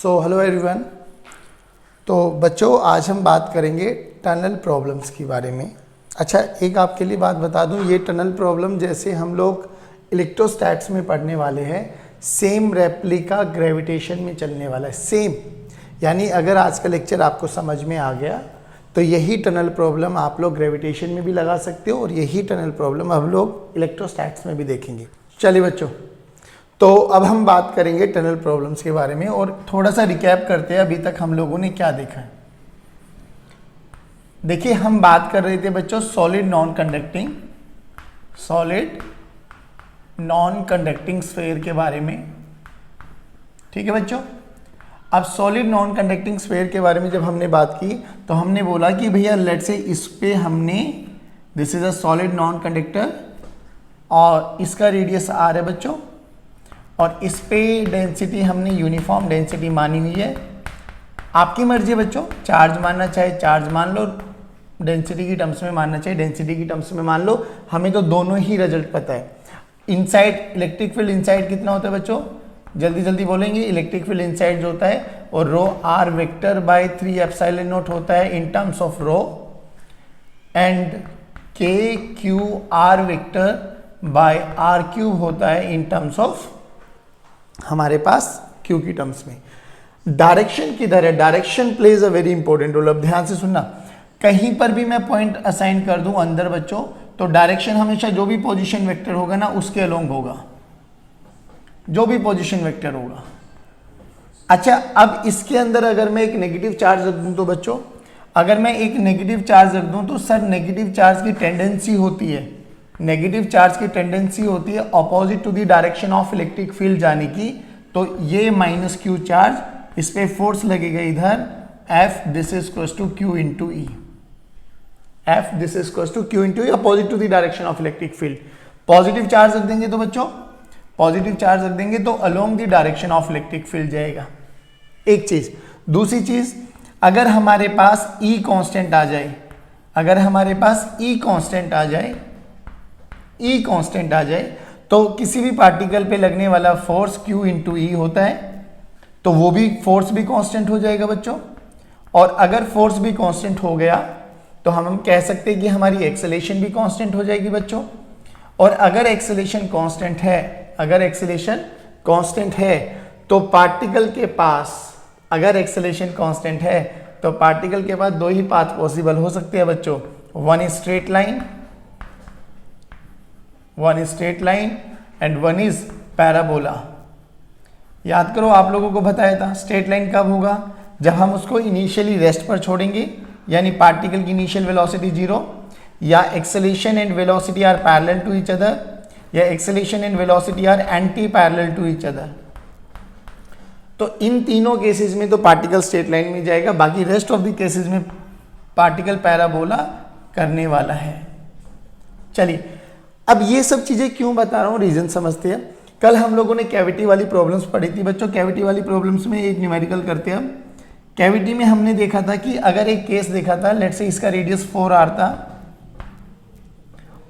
Hello everyone. तो बच्चों आज हम बात करेंगे टनल प्रॉब्लम्स के बारे में। अच्छा, एक आपके लिए बात बता दूं, ये टनल प्रॉब्लम जैसे हम लोग इलेक्ट्रोस्टैट्स में पढ़ने वाले हैं, सेम रेप्लिका ग्रेविटेशन में चलने वाला है। सेम यानी अगर आज का लेक्चर आपको समझ में आ गया तो यही टनल प्रॉब्लम आप लोग ग्रेविटेशन में भी लगा सकते हो और यही टनल प्रॉब्लम हम लोग इलेक्ट्रोस्टैट्स में भी देखेंगे। चलिए बच्चों, तो अब हम बात करेंगे टनल प्रॉब्लम्स के बारे में और थोड़ा सा रिकैप करते हैं अभी तक हम लोगों ने क्या देखा है। देखिए, हम बात कर रहे थे बच्चों सॉलिड नॉन कंडक्टिंग स्फीयर के बारे में। ठीक है बच्चों, अब सॉलिड नॉन कंडक्टिंग स्फीयर के बारे में जब हमने बात की तो हमने बोला कि भैया लेट से इस पे हमने this is a solid non conductor और इसका रेडियस आर है बच्चों, और इस पे डेंसिटी हमने यूनिफॉर्म डेंसिटी मानी हुई है। आपकी मर्जी है बच्चों, चार्ज मानना चाहे चार्ज मान लो, डेंसिटी की टर्म्स में मानना चाहे डेंसिटी की टर्म्स में मान लो, हमें तो दोनों ही रिजल्ट पता है। इनसाइड इलेक्ट्रिक फील्ड इनसाइड कितना होता है बच्चों, जल्दी जल्दी बोलेंगे। इलेक्ट्रिक फील्ड इनसाइड जो होता है और rho R vector by 3 epsilon naught होता है in terms of rho, and K Q R vector by R cube होता है इन टर्म्स ऑफ हमारे पास क्यू की टर्म्स में। डायरेक्शन किधर है, direction plays a very important role. अब ध्यान से सुनना, कहीं पर भी मैं पॉइंट असाइन कर दूं अंदर बच्चों तो डायरेक्शन हमेशा जो भी पोजीशन वेक्टर होगा ना उसके अलोंग होगा, जो भी पोजीशन वेक्टर होगा। अच्छा, अब इसके अंदर अगर मैं एक नेगेटिव चार्ज रख दूं तो बच्चों, अगर मैं एक नेगेटिव चार्ज रख दूं तो सर नेगेटिव चार्ज की टेंडेंसी होती है, नेगेटिव चार्ज की टेंडेंसी होती है opposite to the direction of electric field जाने की। तो ये माइनस क्यू चार्ज, इस पे फोर्स लगेगा इधर F this is equals to Q into E, F this is equals to Q into E opposite to the direction of electric field. Positive charge रख देंगे तो बच्चों, पॉजिटिव चार्ज रख देंगे तो along the direction of electric field जाएगा। एक चीज, दूसरी चीज, अगर हमारे पास E कांस्टेंट आ जाए, अगर हमारे पास E कांस्टेंट आ जाए, E कांस्टेंट आ जाए तो किसी भी पार्टिकल पे लगने वाला फोर्स Q इंटू ई होता है, तो वो भी फोर्स भी कांस्टेंट हो जाएगा बच्चों। और अगर फोर्स भी कांस्टेंट हो गया तो हम कह सकते हैं कि हमारी एक्सेलेरेशन भी कांस्टेंट हो जाएगी बच्चों। और अगर एक्सेलेरेशन कांस्टेंट है, अगर एक्सेलेरेशन कांस्टेंट है तो पार्टिकल के पास, अगर एक्सेलेरेशन कांस्टेंट है तो पार्टिकल के पास दो ही पाथ पॉसिबल हो सकते हैं बच्चों, one is straight line, one is straight line and one is parabola. याद करो, आप लोगों को बताया था स्ट्रेट लाइन कब होगा, जब हम उसको इनिशियली रेस्ट पर छोड़ेंगे, यानी पार्टिकल की इनिशियल वेलोसिटी 0, या acceleration and velocity are parallel to each other, या acceleration and velocity are anti parallel to each other. तो इन तीनों केसेस में तो पार्टिकल स्ट्रेट लाइन में जाएगा, बाकी रेस्ट ऑफ द केसेस में पार्टिकल पैराबोला करने वाला है। चलिए, अब ये सब चीजें क्यों बता रहा हूं, रीजन समझते हैं। कल हम लोगों ने कैविटी वाली प्रॉब्लम्स पढ़ी थी बच्चों। कैविटी वाली प्रॉब्लम्स में एक न्यूमेरिकल करते हैं हम। कैविटी में हमने देखा था कि अगर एक केस देखा था, लेट्स से इसका रेडियस 4r था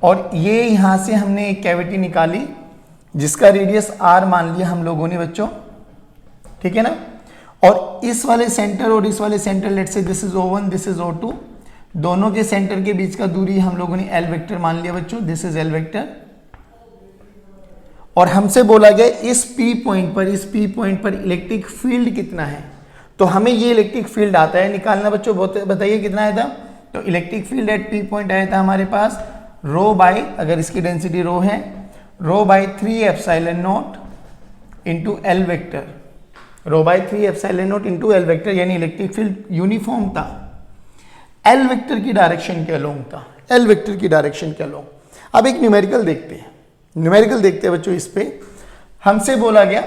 और ये यहां से हमने एक कैविटी निकाली जिसका रेडियस r मान लिया हम लोगों ने बच्चों, ठीक है ना। और इस वाले सेंटर और इस वाले centre, let's say this is O1 this is O2, दोनों के सेंटर के बीच का दूरी हम लोगों ने L वेक्टर मान लिया बच्चों, दिस इज L वेक्टर। और हमसे बोला गया इस P पॉइंट पर इलेक्ट्रिक फील्ड कितना है, तो हमें ये इलेक्ट्रिक फील्ड आता है निकालना बच्चों। बताइए कितना आया था, तो electric field at P point आया था हमारे पास रो बाय, अगर इसकी डेंसिटी रो है, rho by 3 epsilon naught into L vector, rho by 3 epsilon naught into L vector, यानी इलेक्ट्रिक फील्ड यूनिफॉर्म था, L वेक्टर की डायरेक्शन के अलोंग था, L वेक्टर की डायरेक्शन के अलोंग। अब एक न्यूमेरिकल देखते हैं, न्यूमेरिकल देखते हैं बच्चों। इस पे हमसे बोला गया,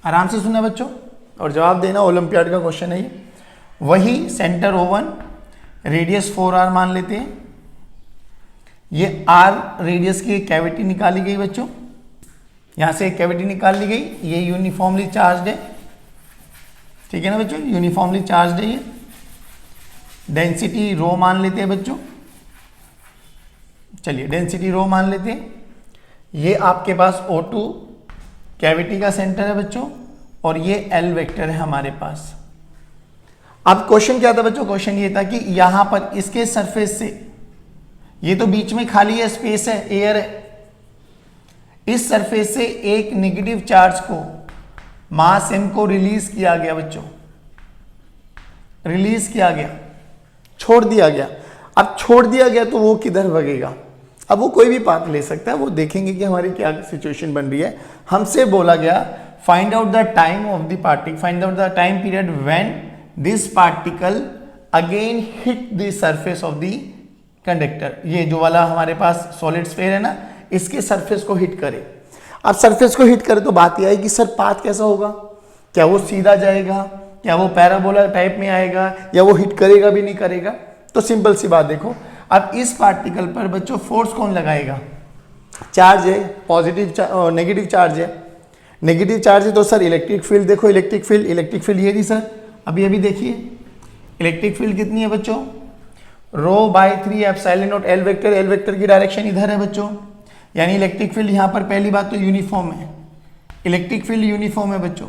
आराम से सुना बच्चों और जवाब देना, ओलंपियाड का क्वेश्चन है ये। वही सेंटर O1, रेडियस 4r मान लेते हैं, ये r रेडियस की कैविटी निकाली गई बच्चों, यहां से एक कैविटी निकाल ली गई, ये यूनिफॉर्मली चार्ज है, ठीक है ना बच्चों, यूनिफॉर्मली चार्ज है। ये डेंसिटी रो मान लेते हैं बच्चों, चलिए डेंसिटी रो मान लेते हैं। ये आपके पास O2 कैविटी का सेंटर है बच्चों, और ये एल वेक्टर है हमारे पास। अब क्वेश्चन क्या था बच्चों, क्वेश्चन ये था कि यहां पर इसके सरफेस से, ये तो बीच में खाली है, स्पेस है, एयर है, इस सरफेस से एक नेगेटिव चार्ज को, मास m को रिलीज किया गया बच्चों, रिलीज किया गया, छोड़ दिया गया। अब छोड़ दिया गया तो वो किधर भगेगा? अब वो कोई भी पाथ ले सकता है, वो देखेंगे कि हमारी क्या सिचुएशन बन रही है। हमसे बोला गया find out the time of the particle, find out the time period when this particle again hit the surface of the conductor. ये जो वाला हमारे पास सॉलिड स्फीयर है ना, इसके सरफेस को हिट करे। अब सरफेस को हिट करे तो बात यह है कि सर पाथ कैसा होगा, क्या वो सीधा जाएगा, क्या वो पैराबोला टाइप में आएगा, या वो हिट करेगा भी नहीं करेगा? तो सिंपल सी बात देखो, अब इस पार्टिकल पर बच्चों फोर्स कौन लगाएगा? चार्ज है, पॉजिटिव नेगेटिव चार्ज है, नेगेटिव चार्ज है तो सर इलेक्ट्रिक फील्ड देखो, इलेक्ट्रिक फील्ड ये रही सर, अभी देखिए इलेक्ट्रिक फील्ड कितनी है बच्चों, rho by 3 epsilon naught L vector, L vector की डायरेक्शन इधर है बच्चों, यानी इलेक्ट्रिक फील्ड यहाँ पर पहली बात तो यूनिफॉर्म है, इलेक्ट्रिक फील्ड यूनिफॉर्म है बच्चों।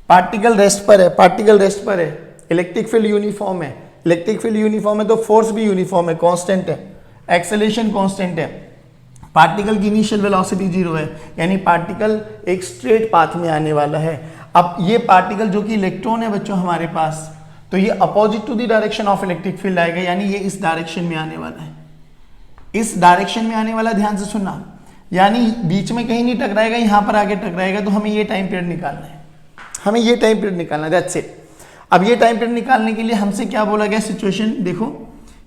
पार्टिकल रेस्ट पर है, पार्टिकल रेस्ट पर है, इलेक्ट्रिक फील्ड यूनिफॉर्म है, इलेक्ट्रिक फील्ड यूनिफॉर्म है तो फोर्स भी यूनिफॉर्म है, कांस्टेंट है, एक्सेलरेशन कांस्टेंट है, पार्टिकल की इनिशियल वेलोसिटी 0 है, यानी पार्टिकल एक स्ट्रेट पाथ में आने वाला है। अब ये पार्टिकल जो कि इलेक्ट्रॉन है बच्चों हमारे पास, तो ये opposite to the direction of electric field आएगा, यानी ये इस डायरेक्शन में आने वाला है, इस डायरेक्शन में आने वाला, ध्यान से सुनना, यानी बीच में कहीं नहीं टकराएगा, यहां पर आगे टकराएगा। तो हमें ये टाइम पीरियड निकालना है, हमें ये टाइम पीरियड निकालना है, दैट्स इट। अब ये टाइम पीरियड निकालने के लिए हमसे क्या बोला गया, सिचुएशन देखो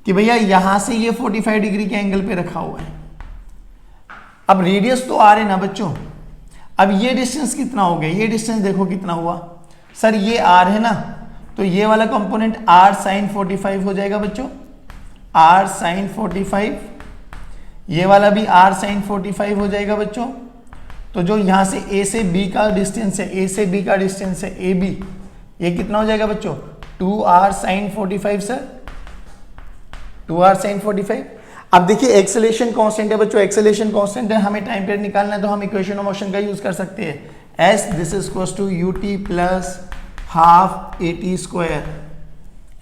कि भैया यहां से ये 45 डिग्री के एंगल पे रखा हुआ है। अब रेडियस तो आर है ना बच्चों, अब ये डिस्टेंस कितना हो गया, ये डिस्टेंस देखो कितना हुआ सर, ये आर है ना, तो ये वाला कंपोनेंट आर साइन 45 हो जाएगा बच्चों, आर साइन 45, ये वाला भी आर साइन 45 हो जाएगा बच्चों। तो जो यहां से ए से बी का डिस्टेंस है, ए से बी का डिस्टेंस है ए बी, ये कितना हो जाएगा बच्चों, 2r sign 45 sir, 2r sign 45। अब देखिए एक्सेलरेशन कांस्टेंट है बच्चों, एक्सेलरेशन कांस्टेंट है, हमें टाइम पीरियड निकालना है तो हम इक्वेशन ऑफ मोशन का यूज कर सकते हैं, s this is equals to ut plus half at square,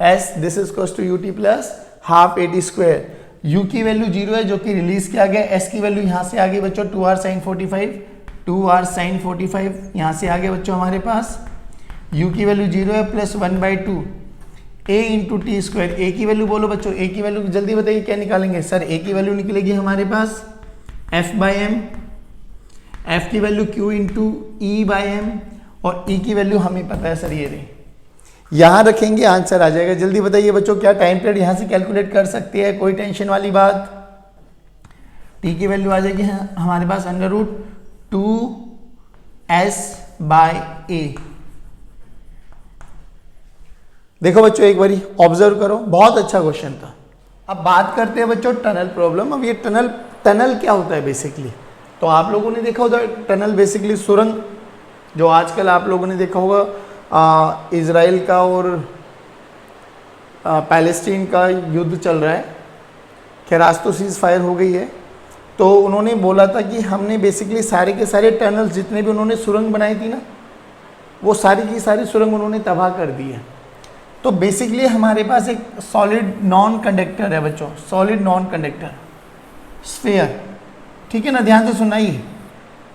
s this is equals to ut plus half at square. u की वैल्यू 0 है जो कि रिलीज किया गया, s की वैल्यू यहां से आ गई बच्चों 2r साइन 45, 2r साइन 45 यहां से आ गया बच्चों हमारे पास, u की वैल्यू 0 है plus 1/2 a into T square. A की वैल्यू बोलो बच्चों, ए की वैल्यू जल्दी बताइए क्या निकालेंगे सर, ए की वैल्यू निकलेगी हमारे पास f/m, f की वैल्यू q इंटू e/m, और e की वैल्यू हमें पता है सर ये रही, यहां रखेंगे आंसर आ जाएगा। जल्दी बताइए बच्चों क्या टाइम पीरियड यहां से कैलकुलेट कर सकते हैं, कोई टेंशन वाली बात। t की वैल्यू आ जाएगी हमारे पास √2s/a। देखो बच्चों एक बारी ऑब्जर्व करो, बहुत अच्छा क्वेश्चन था। अब बात करते हैं बच्चों टनल प्रॉब्लम। अब ये टनल क्या होता है बेसिकली, तो आप लोगों ने देखा होगा टनल बेसिकली सुरंग, जो आजकल आप लोगों ने देखा होगा इजराइल का और पैलेस्टीन का युद्ध चल रहा है, खैर आज तो सीज फायर हो गई है। तो उन्होंने बोला था कि हमने बेसिकली सारे के सारे टनल्स जितने भी उन्होंने सुरंग बनाई थी ना, वो सारी की सारी सुरंग उन्होंने तबाह कर दी है। तो बेसिकली हमारे पास एक सॉलिड नॉन कंडक्टर है बच्चों, सॉलिड नॉन कंडक्टर स्फीयर, ठीक है ना, ध्यान से सुनाइए,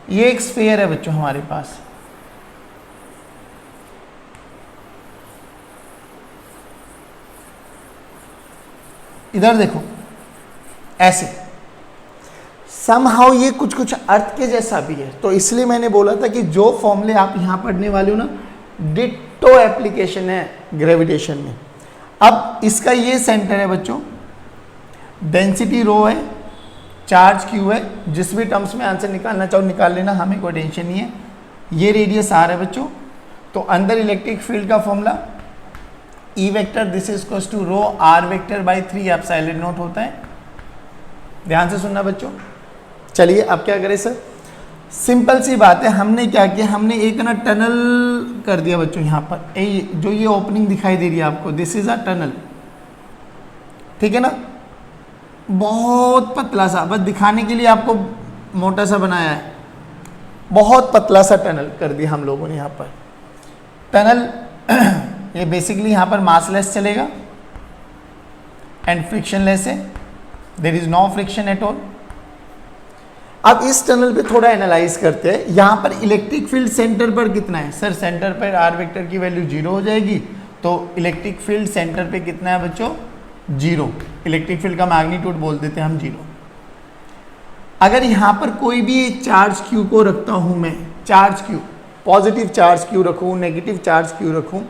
ये एक स्फीयर है बच्चों हमारे पास। इधर देखो ऐसे समहाउ ये कुछ कुछ अर्थ के जैसा भी है, तो इसलिए मैंने बोला था कि जो फॉर्मूले आप यहां पढ़ने वाले हो ना, डिट्टो एप्लीकेशन है ग्रेविटेशन में। अब इसका ये सेंटर है बच्चों, डेंसिटी रो है, चार्ज क्यू है, जिस भी टर्म्स में आंसर निकालना चाहो निकाल लेना, हमें कोई टेंशन नहीं है। ये रेडियस आर है बच्चों, तो अंदर इलेक्ट्रिक फील्ड का formula E vector this is equals to rho R vector by 3 epsilon naught होता है। ध्यान से सुनना बच्चों। चलिए अब क्या करें सर, सिंपल सी बात है, हमने क्या किया, हमने एक ना टनल कर दिया बच्चों यहाँ पर, जो ये ओपनिंग दिखाई दे रही है आपको, दिस इज अ टनल, ठीक है ना, बहुत पतला सा, बस दिखाने के लिए आपको मोटा सा बनाया है, बहुत पतला सा टनल कर दिया हम लोगों ने यहाँ पर। टनल ये बेसिकली यहाँ पर मासलेस चलेगा एंड फ्रिक्शनलेस है, there is no friction at all. अब इस टनल पे थोड़ा एनालाइज करते हैं। यहाँ पर इलेक्ट्रिक फील्ड सेंटर पर कितना है सर? सेंटर पर आर वेक्टर की वैल्यू 0 हो जाएगी, तो इलेक्ट्रिक फील्ड सेंटर पे कितना है बच्चों? 0। इलेक्ट्रिक फील्ड का मैग्नीट्यूड बोल देते हैं हम 0। अगर यहाँ पर कोई भी एक चार्ज क्यू को रखता हूँ मैं, charge Q, positive charge Q रखूँ, नेगेटिव चार्ज क्यू रखूँ,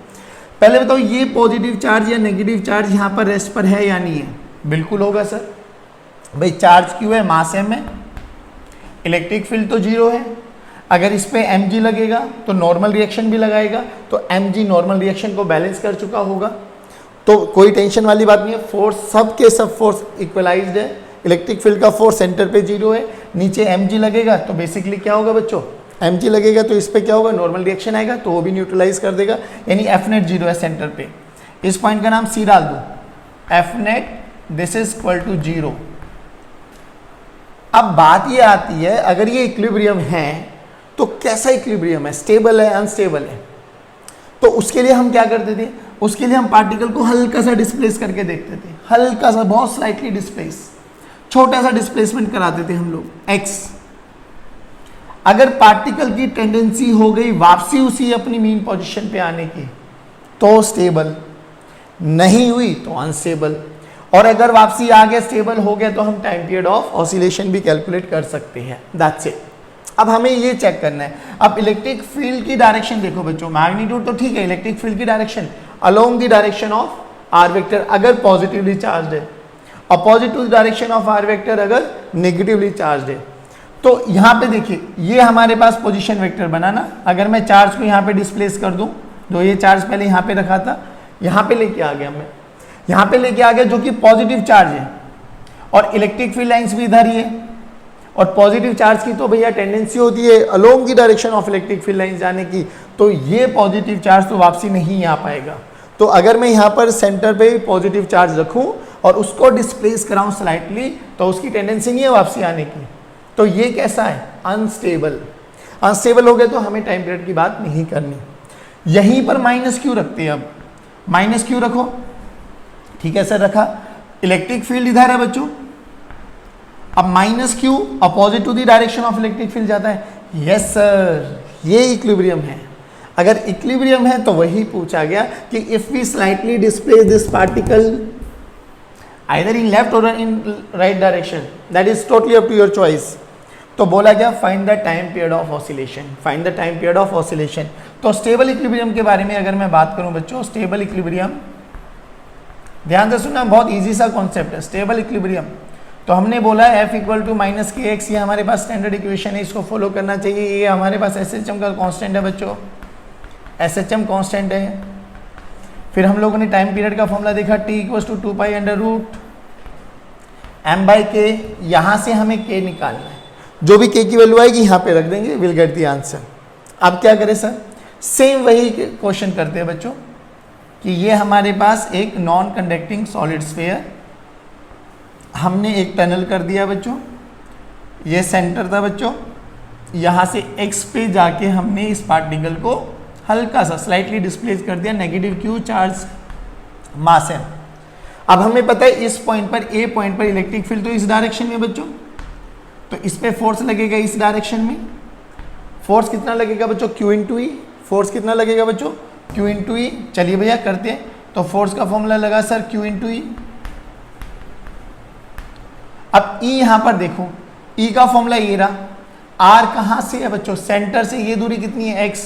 पहले बताओ ये पॉजिटिव चार्ज या नेगेटिव चार्ज यहाँ पर रेस्ट पर है या नहीं है? बिल्कुल होगा सर। भाई चार्ज क्यू है, मास m है, इलेक्ट्रिक फील्ड तो 0 है। अगर इस पे mg लगेगा तो नॉर्मल रिएक्शन भी लगाएगा, तो mg नॉर्मल रिएक्शन को बैलेंस कर चुका होगा, तो कोई टेंशन वाली बात नहीं है। फोर्स सब के सब फोर्स इक्वलाइज्ड है। इलेक्ट्रिक फील्ड का फोर्स सेंटर पे 0 है, नीचे mg लगेगा तो बेसिकली क्या होगा बच्चों? mg लगेगा तो इस पे क्या होगा? नॉर्मल रिएक्शन आएगा, तो वो भी न्यूट्रलाइज कर देगा, यानी एफ नेट 0 है सेंटर पे। इस पॉइंट का नाम C डाल दो, F net this is equal to 0। अब बात ये आती है, अगर ये इक्विलिब्रियम है तो कैसा इक्विलिब्रियम है? स्टेबल है, अनस्टेबल है? तो उसके लिए हम क्या करते थे? उसके लिए हम पार्टिकल को हल्का सा डिस्प्लेस करके देखते थे, हल्का सा, बहुत स्लाइटली डिस्प्लेस, छोटा सा डिस्प्लेसमेंट कराते थे हम लोग x। अगर पार्टिकल की टेंडेंसी हो गई वापसी उसी अपनी मीन पोजीशन पे आने की तो स्टेबल, नहीं हुई तो अनस्टेबल, और अगर वापसी आ गया, स्टेबल हो गया, तो हम टाइम पीरियड ऑफ ऑसिलेशन भी कैलकुलेट कर सकते हैं। That's it. अब हमें ये चेक करना है। अब इलेक्ट्रिक फील्ड की डायरेक्शन देखो बच्चों, मैग्नीट्यूड तो ठीक है, इलेक्ट्रिक फील्ड की direction along the direction of R vector अगर पॉजिटिवली चार्ज है, opposite to the direction of R vector अगर नेगेटिवली चार्ज है। तो यहाँ पे देखिए, ये हमारे पास पोजीशन वेक्टर बना ना। अगर मैं चार्ज को यहाँ पे डिस्प्लेस कर दूँ, जो ये चार्ज पहले यहाँ पे रखा था, यहाँ पे लेके आ गया मैं, यहाँ पे लेके आ गया, जो कि पॉजिटिव चार्ज है, और इलेक्ट्रिक फील्ड लाइंस भी इधर ही है। और पॉजिटिव चार्ज की तो भैया टेंडेंसी होती है अलोंग की direction of electric field lines जाने की, तो ये पॉजिटिव चार्ज तो वापसी नहीं आ पाएगा। तो अगर मैं यहाँ पर सेंटर पे पॉजिटिव चार्ज रखूँ और उसको डिस्प्लेस कराऊँ स्लाइटली, तो उसकी टेंडेंसी नहीं है वापसी आने की। तो ये कैसा है? अनस्टेबल। अनस्टेबल हो गया तो हमें टाइम पीरियड की बात नहीं करनी। यहीं पर माइनस क्यू रखते हैं। अब माइनस क्यू रखो, ठीक है सर, रखा। इलेक्ट्रिक फील्ड इधर है बच्चों, अब minus Q opposite to the direction of electric field जाता है। यस सर, ये इक्विलिब्रियम है। अगर इक्विलिब्रियम है तो वही पूछा गया कि if we slightly displace this particle either in left और in right direction, that is totally up to your choice. तो बोला गया find the time period of oscillation, find the time period of oscillation. तो stable equilibrium के बारे में अगर मैं बात करूं बच्चों, स्टेबल इक्विलिब्रियम, ध्यान से सुनना, बहुत इजी सा कॉन्सेप्ट है। स्टेबल इक्विलिब्रियम तो हमने बोला F इक्वल टू माइनस के एक्स, ये हमारे पास स्टैंडर्ड इक्वेशन है, इसको फॉलो करना चाहिए। ये हमारे पास SHM का कांस्टेंट है बच्चों, SHM कांस्टेंट है। फिर हम लोगों ने टाइम पीरियड का फॉर्मूला देखा, T equal to 2 pi under root m/k। यहाँ से हमें k निकालना है, जो भी k की वैल्यू आएगी यहाँ पे रख देंगे, विल गेट द आंसर। अब क्या करें सर? सेम वही क्वेश्चन करते हैं बच्चों कि ये हमारे पास एक नॉन कंडक्टिंग सॉलिड स्फीयर, हमने एक टनल कर दिया बच्चों, ये सेंटर था बच्चों, यहाँ से x पे जाके हमने इस पार्टिकल को हल्का सा स्लाइटली डिस्प्लेस कर दिया, नेगेटिव क्यू चार्ज मास है। अब हमें पता है इस पॉइंट पर, A पॉइंट पर इलेक्ट्रिक फील्ड तो इस डायरेक्शन में बच्चों, तो इस पे फोर्स लगेगा इस डायरेक्शन में। फोर्स कितना लगेगा बच्चों? Q इंटू ई। फोर्स कितना लगेगा बच्चों? Q इंटू ई। चलिए भैया करते हैं। तो फोर्स का फॉर्मूला लगा सर Q इंटू ई। अब E यहाँ पर देखो, E का फॉर्मूला ये रहा। R कहाँ से है बच्चों? सेंटर से। ये दूरी कितनी है? x।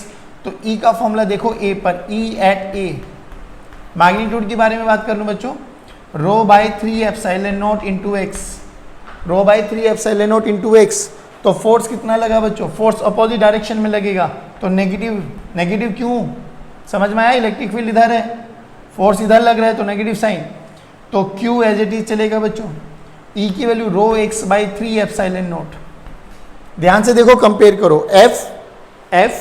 तो E का फॉर्मूला देखो A पर, E एट A। मैग्नीट्यूड के बारे में बात कर लूँ बच्चों, rho by 3 epsilon naught into x, rho by 3 epsilon naught into x. तो फोर्स कितना लगा बच्चों? फोर्स अपोजिट डायरेक्शन में लगेगा, तो नेगेटिव। नेगेटिव क्यों? समझ में आया? इलेक्ट्रिक फील्ड इधर है, फोर्स इधर लग रहा है, तो नेगेटिव साइन। तो Q एज इट इज चलेगा बच्चों, E की value rho x by 3 epsilon naught. ध्यान से देखो, कंपेयर करो, F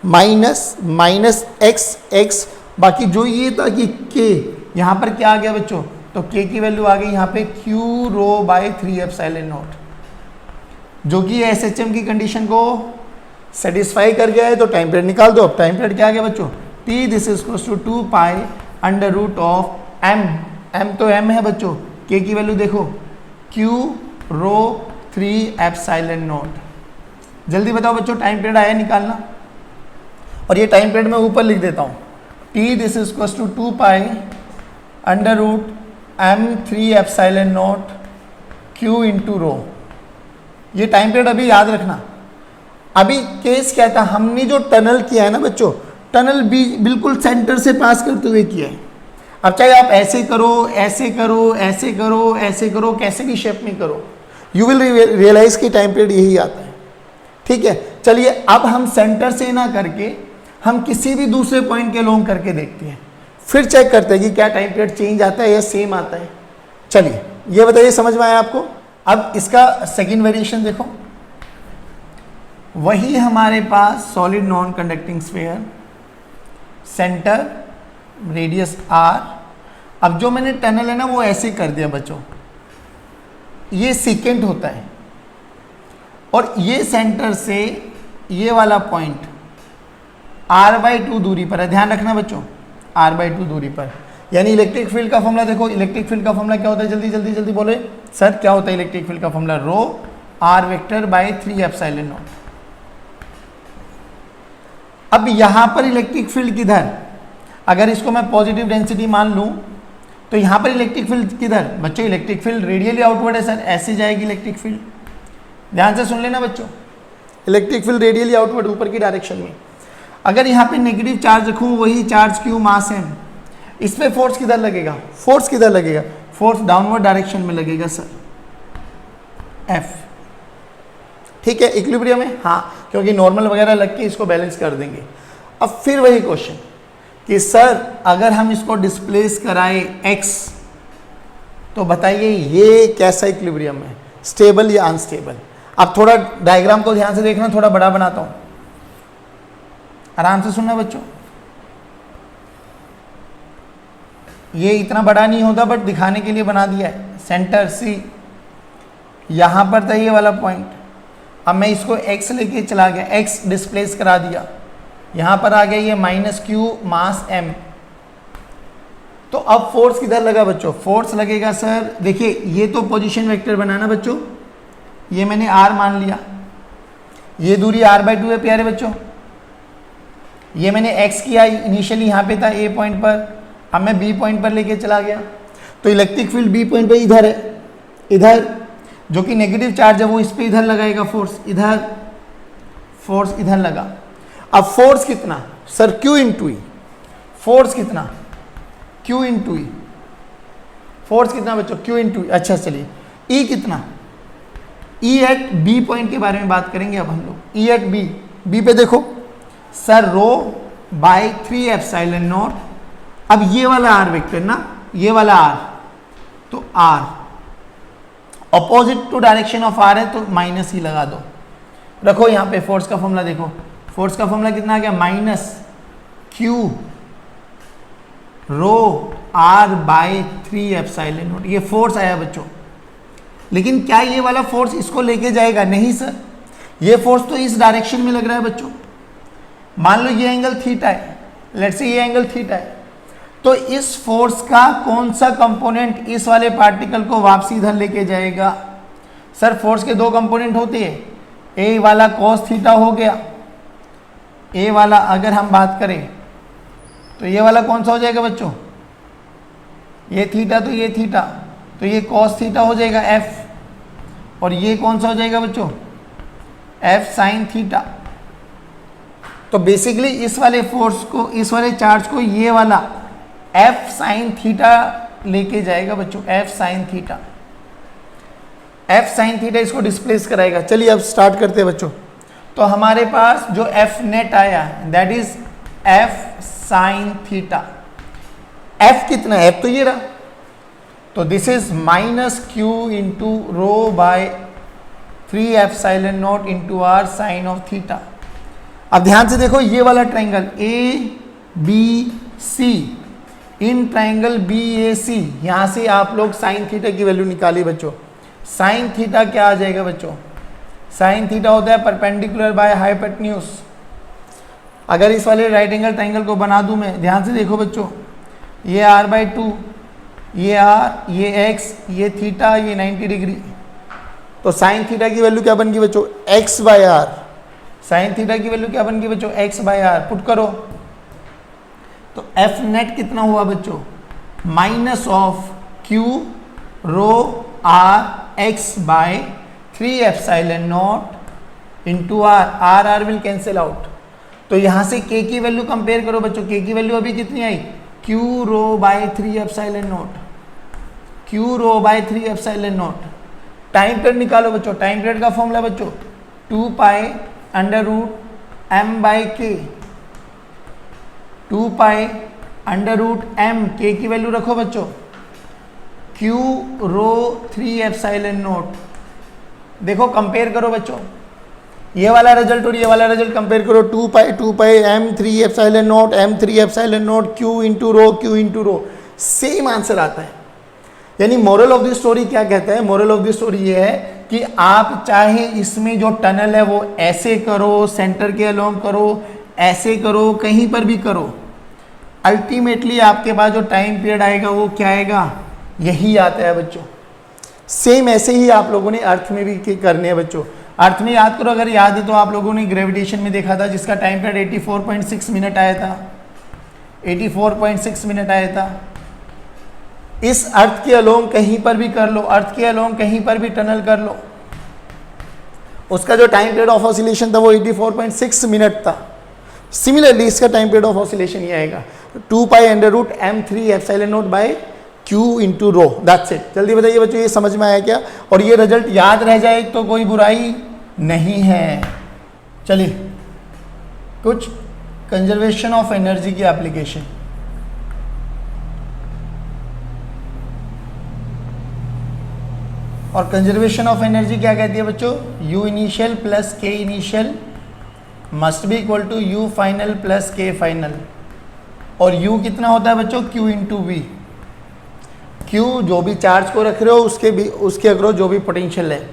माइनस x, बाकी जो ये था कि K, यहाँ पर क्या आ गया बच्चों? तो K की वैल्यू आ गई यहाँ पे Q rho by 3 epsilon naught, जो कि SHM की कंडीशन को सेटिस्फाई कर गया है। तो टाइम पीरियड निकाल दो। अब टाइम पीरियड क्या आ गया बच्चों? T this is equal to 2 pi under root of M, M तो एम है बच्चों, के की वैल्यू देखो क्यू रो 3 एप्सिलॉन नॉट। जल्दी बताओ बच्चों टाइम पीरियड आया निकालना, और ये टाइम पीरियड मैं ऊपर लिख देता हूँ, T this is equal to 2 pi under root M 3 epsilon naught Q into rho. ये टाइम पीरियड अभी याद रखना। अभी केस क्या था, हमने जो टनल किया है ना बच्चों, टनल भी बिल्कुल सेंटर से पास करते हुए किया है। अब चाहे आप ऐसे करो, ऐसे करो, ऐसे करो, ऐसे करो, कैसे भी शेप में करो, यू विल रियलाइज कि टाइम पीरियड यही आता है। ठीक है, चलिए अब हम सेंटर से ना करके हम किसी भी दूसरे पॉइंट के लोंग करके देखते हैं, फिर चेक करते हैं कि क्या टाइम पीरियड चेंज आता है या सेम आता है। चलिए ये बताइए समझ में आया आपको। अब इसका सेकेंड वेरिएशन देखो, वही हमारे पास solid non conducting sphere, centre radius r. अब जो मैंने टनल है ना वो ऐसे कर दिया बच्चों, ये सीकेंट होता है, और ये सेंटर से ये वाला पॉइंट r/2 दूरी पर है। ध्यान रखना बच्चों, r/2 दूरी पर, यानी इलेक्ट्रिक फील्ड का फॉर्मूला देखो, इलेक्ट्रिक फील्ड का फॉर्मूला क्या होता है, जल्दी जल्दी जल्दी बोले सर क्या होता है इलेक्ट्रिक फील्ड का formula, rho r vector by 3 epsilon naught. अब यहां पर इलेक्ट्रिक फील्ड किधर, अगर इसको मैं पॉजिटिव डेंसिटी मान लूं तो यहां पर इलेक्ट्रिक फील्ड किधर बच्चों, इलेक्ट्रिक फील्ड रेडियली आउटवर्ड है सर, ऐसे जाएगी इलेक्ट्रिक फील्ड। ध्यान से सुन लेना बच्चों, इलेक्ट्रिक फील्ड रेडियली आउटवर्ड ऊपर की डायरेक्शन में। अगर यहाँ पे नेगेटिव चार्ज रखूँ, वही चार्ज क्यू मास एम, इस पे फोर्स किधर लगेगा, फोर्स किधर लगेगा, फोर्स डाउनवर्ड डायरेक्शन में लगेगा सर, एफ। ठीक है, इक्विलिब्रियम है, हाँ, क्योंकि नॉर्मल वगैरह लग के इसको बैलेंस कर देंगे। अब फिर वही क्वेश्चन कि सर अगर हम इसको डिस्प्लेस कराए x, तो बताइए ये कैसा इक्विलिब्रियम है, स्टेबल या अनस्टेबल। अब थोड़ा डायग्राम को ध्यान से देखना, थोड़ा बड़ा बनाता हूं, आराम से सुनना बच्चों। ये इतना बड़ा नहीं होता बट दिखाने के लिए बना दिया है। सेंटर सी, यहां पर था ये वाला पॉइंट, अब मैं इसको x लेके चला गया, x डिस्प्लेस करा दिया, यहां पर आ गया ये -q मास m। तो अब फोर्स किधर लगा बच्चों, फोर्स लगेगा सर, देखिए ये तो पोजीशन वेक्टर बनाना बच्चों, ये मैंने r मान लिया, ये दूरी r/2 है प्यारे बच्चों, ये मैंने x किया, इनिशियली यहाँ पे था a पॉइंट पर, अब मैं b पॉइंट पर लेके चला गया, तो इलेक्ट्रिक फील्ड b पॉइंट पर इधर है, इधर जो कि नेगेटिव चार्ज है वो इस पे इधर लगाएगा फोर्स, इधर फोर्स इधर लगा। अब फोर्स कितना सर, q इंटू ई, फोर्स कितना q इंटू ई, फोर्स कितना बच्चों q इंटू ई। अच्छा चलिए E कितना, E एट B पॉइंट के बारे में बात करेंगे अब हम लोग। E एट B पे देखो sir, rho by 3 epsilon naught. अब ये वाला r वेक्टर ना, ये वाला r, तो r opposite to direction of r है तो माइनस ही लगा दो। रखो यहाँ पे फोर्स का फॉर्मूला देखो, फोर्स का फॉर्मूला कितना आ गया, -q rho r by 3 epsilon naught. ये फोर्स आया बच्चों, लेकिन क्या ये वाला फोर्स इसको लेके जाएगा, नहीं सर, ये फोर्स तो इस डायरेक्शन में लग रहा है बच्चों। मान लो ये एंगल थीटा है, लेट्स से ये एंगल थीटा है, तो इस फोर्स का कौन सा कंपोनेंट इस वाले पार्टिकल को वापसी इधर लेके जाएगा। सर फोर्स के दो कंपोनेंट होते हैं, ए वाला cos थीटा हो गया, ए वाला अगर हम बात करें तो ये वाला कौन सा हो जाएगा बच्चों, ये थीटा, तो ये थीटा, तो ये cos थीटा हो जाएगा f, और ये कौन सा हो जाएगा बच्चों, f sin थीटा। तो बेसिकली इस वाले फोर्स को, इस वाले चार्ज को ये वाला f sin थीटा लेके जाएगा बच्चों, f sin theta, f sin theta इसको डिस्प्लेस कराएगा। चलिए अब स्टार्ट करते हैं बच्चों। तो हमारे पास जो f नेट आया that is f sin theta. f कितना है, f तो ये रहा, तो this is -q into rho by 3 epsilon naught into r sine of theta. अब ध्यान से देखो, ये वाला triangle ABC, in triangle BAC, यहां से आप लोग साइन थीटा की वैल्यू निकालिए बच्चों। साइन थीटा क्या आ जाएगा बच्चों, साइन थीटा होता है परपेंडिकुलर बाय हाइपोटेन्यूज। अगर इस वाले राइट एंगल ट्राइंगल को बना दूं मैं, ध्यान से देखो बच्चों, ये r/2, ये r, ये x, ये थीटा, ये 90 डिग्री, तो साइन थीटा की वैल्यू क्या बन गई बच्चों, x/r। साइन थीटा की वैल्यू क्या बन गई बच्चों, x/r। पुट करो तो एफ नेट कितना हुआ बच्चों, minus of q rho r x/3 epsilon naught into r will cancel out. तो यहां से k की वैल्यू कंपेयर करो बच्चों, k की वैल्यू अभी कितनी आई, q rho by 3 epsilon naught, q rho by 3 epsilon naught. Time period निकालो बच्चों, टाइम पीरियड का फॉर्मूला बच्चों 2 pi under root m by K, 2 pi under root m, k की वैल्यू रखो बच्चों, q रो 3 एप्सिलॉन नॉट। देखो compare करो बच्चों, ये वाला रिजल्ट और ये वाला रिजल्ट कंपेयर करो, 2 पाई m 3 epsilon not, m 3 epsilon naught, q into row, same answer आता है। यानी मोरल ऑफ द स्टोरी क्या कहता है, मोरल ऑफ द स्टोरी ये है कि आप चाहे इसमें जो टनल है वो ऐसे करो, सेंटर के अलोंग करो, ऐसे करो, कहीं पर भी करो, अल्टीमेटली आपके पास जो टाइम पीरियड आएगा वो क्या आएगा, यही आता है बच्चों। सेम ऐसे ही आप लोगों ने अर्थ में भी करने हैं बच्चों। अर्थ में याद करो, अगर याद है तो आप लोगों ने ग्रेविटेशन में देखा था, जिसका टाइम पीरियड 84.6 मिनट आया था, 84.6 मिनट आया था। इस अर्थ के अलोंग कहीं पर भी कर लो, अर्थ के अलोंग कहीं पर भी टनल कर लो, उसका जो टाइम पीरियड ऑफ ऑसिलेशन था वो 84.6 मिनट था। सिमिलरली इसका टाइम पीरियड ऑफ ऑसिलेशन ये आएगा 2 pi under root m3 epsilon naught by q into rho, that's it. जल्दी बताइए बच्चों, ये समझ में आया क्या? और ये रिजल्ट याद रह जाए तो कोई बुराई नहीं है। चलिए कुछ कंजर्वेशन ऑफ एनर्जी की एप्लीकेशन। और कंजर्वेशन ऑफ एनर्जी क्या कहती है बच्चों, U initial plus K initial must be equal to U final plus K final. और U कितना होता है बच्चों, Q इंटू V। Q जो भी चार्ज को रख रहे हो उसके अक्रॉस जो भी पोटेंशियल है।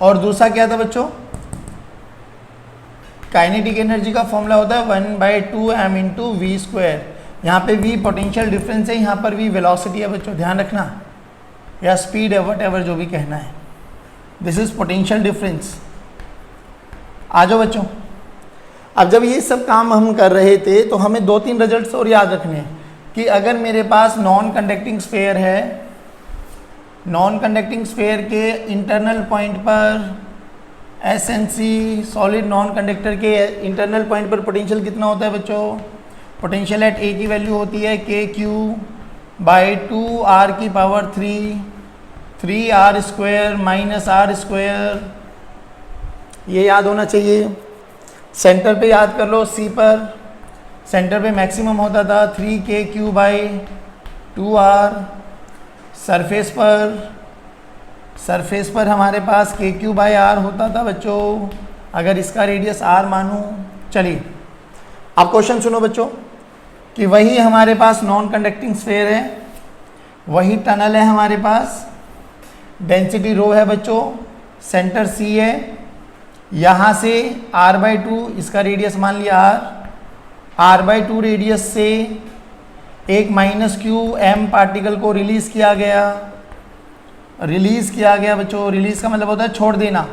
और दूसरा क्या था बच्चों, काइनेटिक एनर्जी का फॉर्मूला होता है 1/2 m इंटू वी स्क्वायर। यहाँ पे V पोटेंशियल डिफरेंस है, यहाँ पर V वेलोसिटी है बच्चों, ध्यान रखना, या स्पीड है, वट एवर जो भी कहना है, दिस इज पोटेंशियल डिफरेंस। आ जाओ बच्चों, अब जब ये सब काम हम कर रहे थे तो हमें 2-3 रिजल्ट्स और याद रखने हैं कि अगर मेरे पास नॉन कंडक्टिंग स्फीयर है, नॉन कंडक्टिंग स्फीयर के इंटरनल पॉइंट पर SNC सॉलिड नॉन कंडक्टर के इंटरनल पॉइंट पर पोटेंशियल कितना होता है बच्चों, पोटेंशियल एट A की वैल्यू होती है KQ/2r⁻³ 3r² माइनस r²। ये याद होना चाहिए। सेंटर पे याद कर लो, C पर सेंटर पे मैक्सिमम होता था 3KQ/2r। सरफेस पर हमारे पास KQ/r होता था बच्चों, अगर इसका रेडियस r मानूं। चलिए अब क्वेश्चन सुनो बच्चों कि वही हमारे पास नॉन कंडक्टिंग स्फीयर है, वही टनल है हमारे पास, डेंसिटी रो है बच्चों, सेंटर C है, यहाँ से r/2 इसका रेडियस मान लिया r/2 रेडियस से एक -qm पार्टिकल को रिलीज किया गया बच्चों। रिलीज का मतलब होता है छोड़ देना,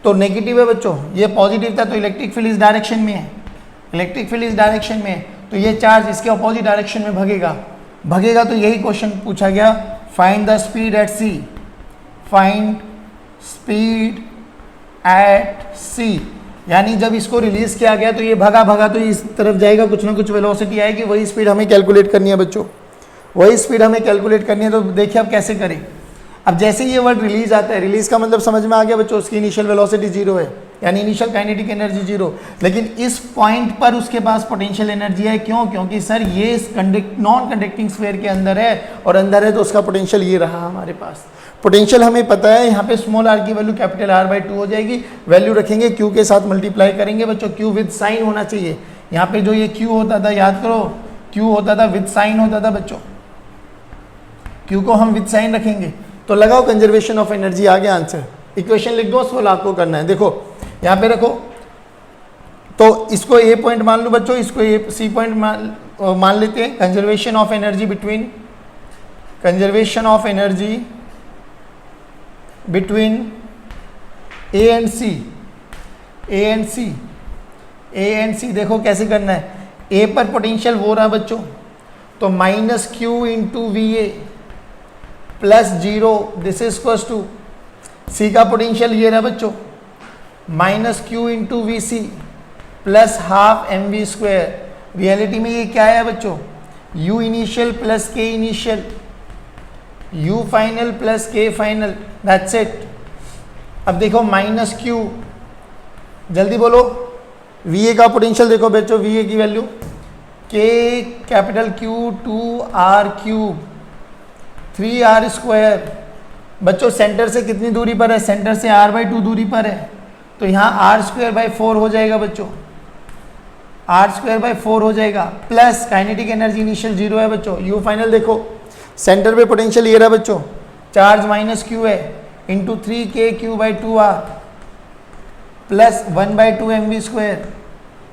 तो नेगेटिव है बच्चों, ये पॉजिटिव था तो इलेक्ट्रिक फील्ड इस डायरेक्शन में है, इलेक्ट्रिक फील्ड इस डायरेक्शन में है, तो ये चार्ज इसके अपोजिट डायरेक्शन में भगेगा। तो यही क्वेश्चन पूछा गया, find the speed at C, find speed at C। यानी जब इसको रिलीज किया गया तो ये भगा तो इस तरफ जाएगा, कुछ ना कुछ वेलोसिटी आएगी, वही स्पीड हमें कैलकुलेट करनी है बच्चों, वही स्पीड हमें कैलकुलेट करनी है। तो देखिए अब कैसे करें। अब जैसे ये वर्ड रिलीज आता है, रिलीज का मतलब समझ में आ गया बच्चों, उसकी इनिशियल वेलोसिटी 0 है, यानी इनिशियल काइनेटिक एनर्जी 0, लेकिन इस पॉइंट पर उसके पास पोटेंशियल एनर्जी है। क्यों? क्योंकि सर ये नॉन कंडक्टिंग स्फीयर के अंदर है, और अंदर है तो उसका पोटेंशियल ये रहा हमारे पास। पोटेंशियल हमें पता है, यहाँ पे स्मॉल r की वैल्यू कैपिटल R/2 हो जाएगी, वैल्यू रखेंगे Q के साथ मल्टीप्लाई करेंगे बच्चों, Q विद साइन होना चाहिए। यहाँ पे जो ये Q होता था, याद करो, Q होता था विद साइन होता था बच्चों, Q को हम विद साइन रखेंगे। तो लगाओ कंजर्वेशन ऑफ एनर्जी, आ गया आंसर। इक्वेशन लिख दो, सोल्व आपको करना है। देखो यहाँ पे रखो, तो इसको ए पॉइंट मान लो बच्चों, इसको ए सी पॉइंट मान लेते हैं। Conservation of energy between A and C. देखो कैसे करना है, ए पर पोटेंशियल वो रहा बच्चों, तो minus q into V A plus 0, this is equal to C का पोटेंशियल ये रहा बच्चों, minus q into V C plus half m v square. Reality में ये क्या है बच्चों, U initial plus K initial, U final plus K final, that's it. अब देखो माइनस क्यू, जल्दी बोलो, वी ए का पोटेंशियल देखो बच्चों, वी ए की वैल्यू के capital Q 2r cube 3r square. बच्चों सेंटर से कितनी दूरी पर है, सेंटर से r/2 दूरी पर है, तो यहाँ r²/4 हो जाएगा बच्चों, r²/4 हो जाएगा, प्लस काइनेटिक एनर्जी इनिशियल 0 है बच्चों। यू फाइनल देखो, सेंटर पे पोटेंशियल ये रहा बच्चों, चार्ज माइनस क्यू है, इंटू 3kq/2r प्लस 1/2 mv²।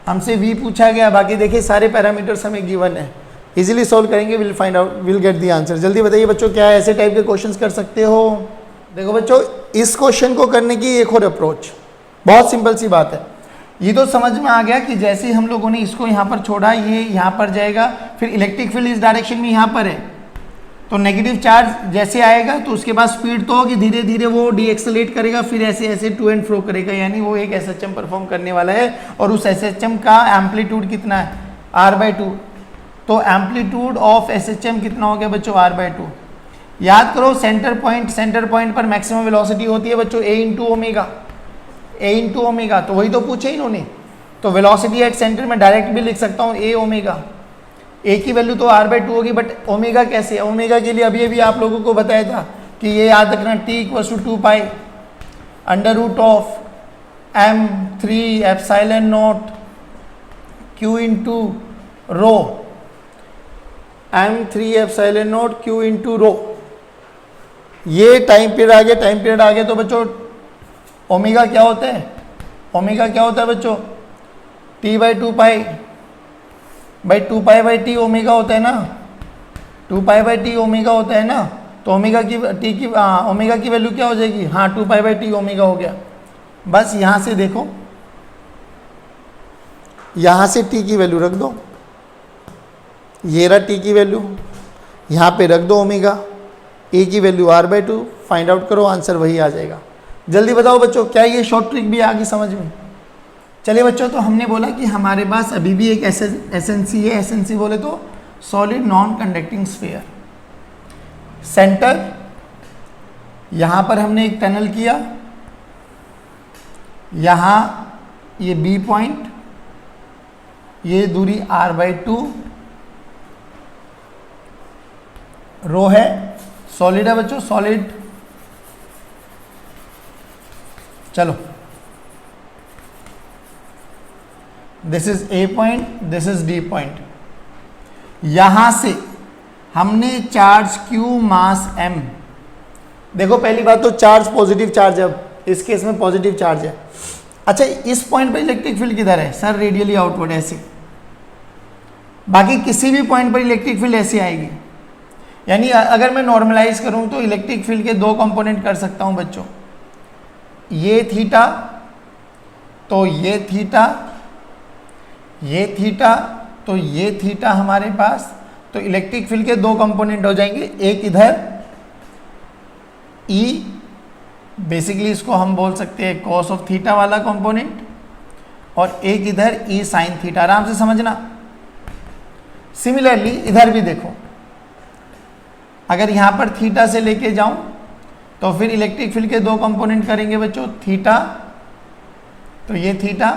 हमसे v पूछा गया, बाकी देखिए सारे पैरामीटर्स हमें गिवन है, इजीली सॉल्व करेंगे, will find out, will get the answer. जल्दी बताइए बच्चों, क्या ऐसे टाइप के क्वेश्चंस कर सकते हो? देखो बच्चों, इस क्वेश्चन को करने की एक और अप्रोच, बहुत सिंपल सी बात है। ये तो समझ में आ गया कि जैसे ही हम लोगों ने इसको यहाँ पर छोड़ा, ये यहाँ पर जाएगा, फिर इलेक्ट्रिक फील्ड इस डायरेक्शन में यहाँ पर है, तो नेगेटिव चार्ज जैसे आएगा तो उसके बाद स्पीड तो होगी, धीरे धीरे वो डीएक्सेलेट करेगा, फिर ऐसे ऐसे टू एंड फ्रो करेगा, यानी वो एक एसएचएम परफॉर्म करने वाला है। और उस एसएचएम का एम्पलीट्यूड कितना है, r/2। तो एम्पलीट्यूड ऑफ एसएचएम कितना हो गया बच्चों, r/2। याद करो सेंटर पॉइंट पर मैक्सिमम वेलोसिटी होती है बच्चों a इंटू ओमेगा, तो वही तो पूछे इन्होंने। तो वेलोसिटी एट सेंटर में डायरेक्ट भी लिख सकता हूँ a ओमेगा, a की वैल्यू तो r/2 होगी, बट ओमेगा कैसे है, ओमेगा के लिए अभी अभी आप लोगों को बताया था कि ये याद रखना, t = 2π √m3ε0 q इंटू रो, m3ε0 q इंटू रो। ये टाइम पीरियड आ गया, तो बच्चों ओमेगा क्या होता है, बच्चों t/2π/2π/t ओमेगा होता है ना, 2π/t ओमेगा होता है ना। तो ओमेगा की वैल्यू क्या हो जाएगी, हाँ 2π/t ओमेगा हो गया। बस यहाँ से देखो, यहाँ से t की वैल्यू रख दो, ये रहा t की वैल्यू, यहाँ पे रख दो ओमेगा, a की वैल्यू r/2, फाइंड आउट करो, आंसर वही आ जाएगा। जल्दी बताओ बच्चों, क्या ये शॉर्ट ट्रिक भी आ गई समझ में? चलिए बच्चों, तो हमने बोला कि हमारे पास अभी भी एक एसएनसी है, एसएनसी बोले तो solid non conducting sphere. Centre, यहाँ पर हमने एक टनल किया, यहाँ ये बी पॉइंट, ये दूरी r/2, रो है, सॉलिड है बच्चों, सॉलिड। चलो, this is a point, this is D point. यहां से हमने चार्ज q मास m, देखो पहली बात तो चार्ज पॉजिटिव चार्ज है, अब इस केस में पॉजिटिव चार्ज है। अच्छा, इस पॉइंट पर इलेक्ट्रिक फील्ड किधर है सर, रेडियली आउटवर्ड ऐसे, बाकी किसी भी पॉइंट पर इलेक्ट्रिक फील्ड ऐसे आएगी। यानी अगर मैं नॉर्मलाइज करूं तो इलेक्ट्रिक फील्ड के दो कंपोनेंट कर सकता हूं बच्चों, ये थीटा, तो ये थीटा, ये थीटा, तो ये थीटा हमारे पास, तो इलेक्ट्रिक फील्ड के दो कंपोनेंट हो जाएंगे, एक इधर E, बेसिकली इसको हम बोल सकते हैं कॉस ऑफ थीटा वाला कंपोनेंट, और एक इधर E साइन थीटा। आराम से समझना। सिमिलरली इधर भी देखो, अगर यहाँ पर थीटा से लेके जाऊं तो फिर इलेक्ट्रिक फील्ड के दो कंपोनेंट करेंगे बच्चों, थीटा, तो ये थीटा,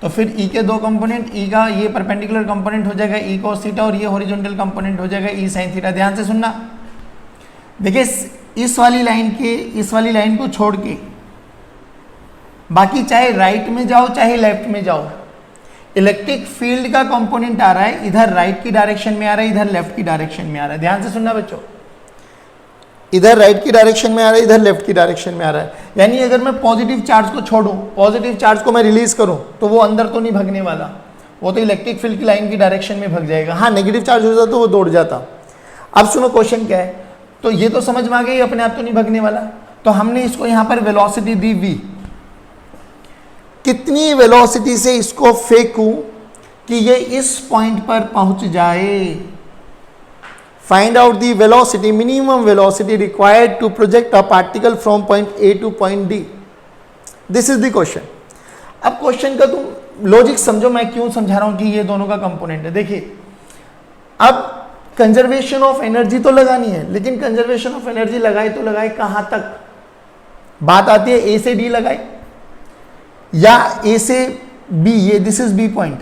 तो फिर E के दो कंपोनेंट, E का ये परपेंडिकुलर कंपोनेंट हो जाएगा E cos थीटा, और ये हॉरिजॉन्टल कंपोनेंट हो जाएगा E sin थीटा। ध्यान से सुनना, देखिए इस वाली लाइन को छोड़ के बाकी चाहे राइट में जाओ चाहे लेफ्ट में जाओ, इलेक्ट्रिक फील्ड का कंपोनेंट आ रहा है, इधर राइट की डायरेक्शन में आ रहा है, इधर लेफ्ट की डायरेक्शन में आ रहा है। ध्यान से सुनना बच्चों, इधर राइट की डायरेक्शन में आ रहा है, इधर लेफ्ट की डायरेक्शन में आ रहा है। यानी अगर मैं पॉजिटिव चार्ज को छोड़ूं, पॉजिटिव चार्ज को मैं रिलीज करूं, तो वो अंदर तो नहीं भगने वाला, वो तो इलेक्ट्रिक फील्ड की लाइन की डायरेक्शन में भग जाएगा। हाँ, नेगेटिव चार्ज हो जाता तो वो दौड़ जाता। अब सुनो क्वेश्चन क्या है, तो ये तो समझ में आ गई, अपने आप तो नहीं भगने वाला। तो हमने इसको यहां पर वेलोसिटी दी v, कितनी वेलोसिटी से इसको फेंकूं कि ये इस पॉइंट पर पहुंच जाए। Find out the velocity, minimum velocity required to project a particle from point A to point D. This is the question. अब क्वेश्चन का तुम लॉजिक समझो, मैं क्यों समझा रहा हूं कि ये दोनों का कंपोनेंट है। देखिए, अब कंजर्वेशन ऑफ एनर्जी तो लगानी है, लेकिन कंजर्वेशन ऑफ एनर्जी लगाए तो लगाए कहां तक? बात आती है ए से डी लगाए या ए से बी, ये दिस इज बी पॉइंट,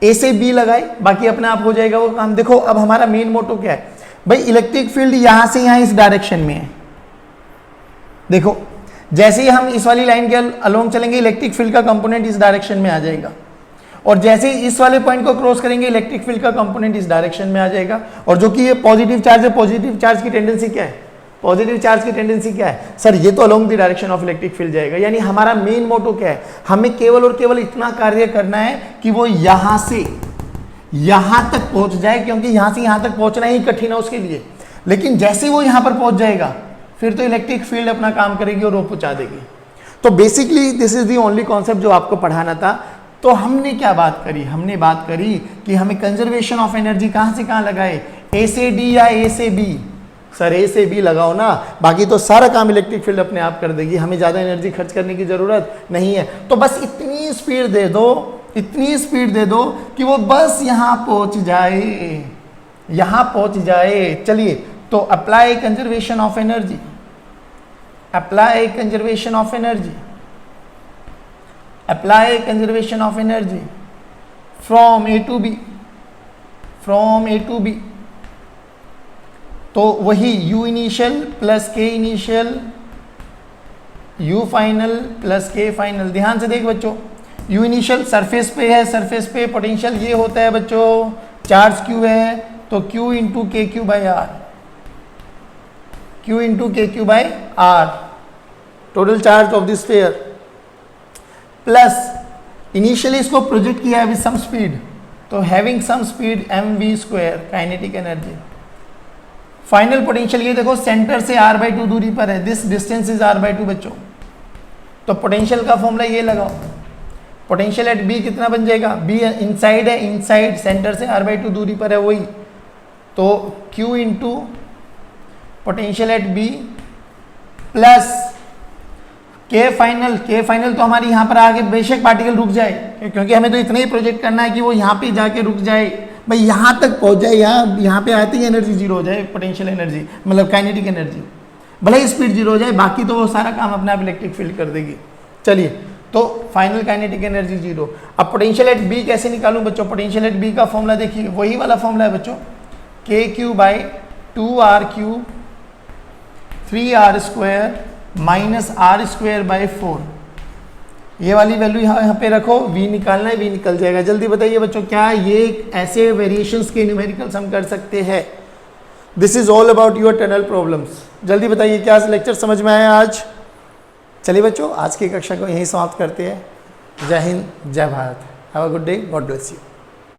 ए से बी लगाए, बाकी अपने आप हो जाएगा वो काम। देखो अब हमारा मेन मोटो क्या है भाई, इलेक्ट्रिक फील्ड यहां से यहां इस डायरेक्शन में है। देखो जैसे ही हम इस वाली लाइन के अलोंग चलेंगे, इलेक्ट्रिक फील्ड का कंपोनेंट इस डायरेक्शन में आ जाएगा, और जैसे ही इस वाले पॉइंट को क्रॉस करेंगे, इलेक्ट्रिक फील्ड का कंपोनेंट इस डायरेक्शन में आ जाएगा। और जो कि ये पॉजिटिव चार्ज है, पॉजिटिव चार्ज की टेंडेंसी क्या है? पॉजिटिव चार्ज की टेंडेंसी क्या है सर? ये तो along the direction of electric field जाएगा। यानी हमारा मेन मोटो क्या है, हमें केवल और केवल इतना कार्य करना है कि वो यहां से यहां तक पहुंच जाए, क्योंकि यहां से यहां तक पहुंचना ही कठिन है उसके लिए। लेकिन जैसे वो यहां पर पहुंच जाएगा, फिर तो इलेक्ट्रिक फील्ड अपना काम करेगी और वो पहुंचा देगी। तो basically this is the only concept जो आपको पढ़ाना था। तो हमने क्या बात करी? हमने बात करी कि हमें कंजर्वेशन ऑफ एनर्जी कहां से कहां लगाए, ए से डी या ए से बी? सर ए से बी लगाओ ना, बाकी तो सारा काम इलेक्ट्रिक फील्ड अपने आप कर देगी, हमें ज़्यादा एनर्जी खर्च करने की ज़रूरत नहीं है। तो बस इतनी स्पीड दे दो, इतनी स्पीड दे दो कि वो बस यहाँ पहुँच जाए, यहाँ पहुँच जाए। चलिए, तो apply conservation of energy, apply conservation of energy, apply conservation of energy from A to B, from A to B. तो वही u initial plus k initial, u final plus k final. ध्यान से देख बच्चों, u इनिशियल सरफेस पे है, surface पे potential ये होता है बच्चों, चार्ज q है, तो q into k Q by r, q into k Q by r, total charge of this sphere, plus initially इसको प्रोजेक्ट किया है विद सम स्पीड, तो having some speed mv square kinetic energy. Final potential ये देखो, centre से r/2 दूरी पर है, दिस डिस्टेंस इज r/2 बच्चों। तो पोटेंशियल का फॉर्मूला ये लगाओ, पोटेंशियल एट b कितना बन जाएगा? b इनसाइड है, इनसाइड सेंटर से r/2 दूरी पर है वही, तो q into potential at b plus k final. k final तो हमारी यहाँ पर आगे बेशक पार्टिकल रुक जाए, क्योंकि हमें तो इतना ही प्रोजेक्ट करना है कि वो यहाँ पे जाके रुक जाए, भाई यहाँ तक पहुँच जाए, यहाँ पे आते ही एनर्जी जीरो हो जाए, पोटेंशियल एनर्जी मतलब काइनेटिक एनर्जी, भले ही स्पीड जीरो हो जाए, बाकी तो वो सारा काम अपने आप इलेक्ट्रिक फील्ड कर देगी। चलिए, तो फाइनल काइनेटिक एनर्जी जीरो। अब पोटेंशियल एट बी कैसे निकालूं बच्चों? पोटेंशियल एट बी का फॉर्मूला देखिए, वही वाला फॉर्मूला है बच्चों, K Q by 2r Q 3r square minus R square by 4। ये वाली वैल्यू यहाँ पे रखो, v निकालना है, v निकल जाएगा। जल्दी बताइए बच्चों, क्या ये ऐसे वेरिएशंस के न्यूमेरिकल्स हम कर सकते हैं? This is all about your tunnel problems. जल्दी बताइए, क्या लेक्चर समझ में आया आज? चलिए बच्चों, आज की कक्षा को यहीं समाप्त करते हैं। जय हिंद, जय Bharat. Have a good day, God bless you.